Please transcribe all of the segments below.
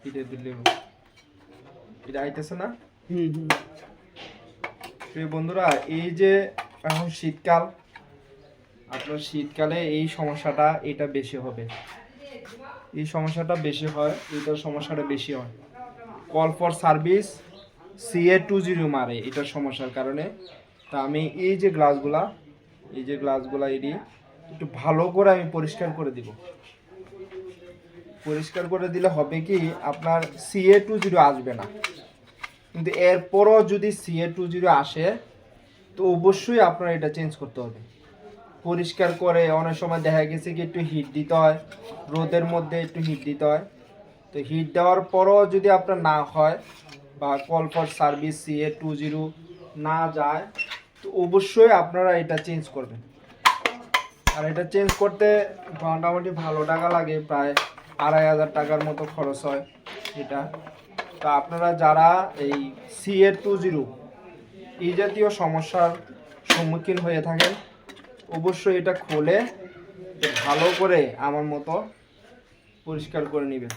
এটা দিলে এটা আইতেছে না। প্রিয় বন্ধুরা, এই যে এখন শীতকাল, আপনার শীতকালে এই সমস্যাটা এটা বেশি হবে, এই সমস্যাটা বেশি হয়, এটার সমস্যাটা বেশি হয়। কল ফর সার্ভিস CA20 মারে এটার সমস্যার কারণে। তা আমি এই যে গ্লাসগুলা এটি একটু ভালো করে আমি পরিষ্কার করে দিব। পরিষ্কার করে দিলে হবে কি, আপনার CA20 আসবে না, কিন্তু এরপরও যদি CA20 আসে তো অবশ্যই আপনার এটা চেঞ্জ করতে হবে। পরিষ্কার করে অনেক সময় দেখা গেছে কি একটু হিট দিতে হয়, রোদের মধ্যে একটু হিট দিতে হয়। তো হিট দেওয়ার পরও যদি আপনার না হয় বা কল ফর সার্ভিস CA20 না যায়, তো অবশ্যই আপনারা এটা চেঞ্জ করবেন। আর এটা চেঞ্জ করতে মোটামুটি ভালো টাকা লাগে, প্রায় 2500 টাকার মতো খরচ হয় এটা। তো আপনারা যারা এই CA20 এই জাতীয় সমস্যার সম্মুখীন হয়ে থাকেন, অবশ্যই এটা খুলে ভালো করে আমার মতো পরিষ্কার করে নেবেন।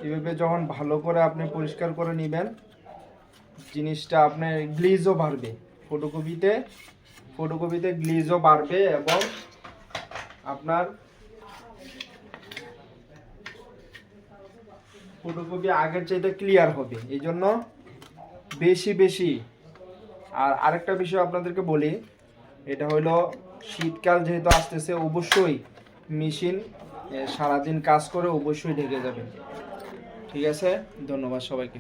এইভাবে যখন ভালো করে আপনি পরিষ্কার করে নেবেন, জিনিসটা আপনার গ্লিজও বাড়বে, ফটোকপিতে গ্লিজও বাড়বে এবং আপনার ফটোকপি আগের চাইতে ক্লিয়ার হবে। এই জন্য বেশি আর আরেকটা বিষয় আপনাদেরকে বলি, এটা হলো শীতকাল যেহেতু আসতেছে, অবশ্যই মেশিন সারাদিন কাজ করে অবশ্যই ঢেকে যাবে। ঠিক আছে, ধন্যবাদ সবাইকে।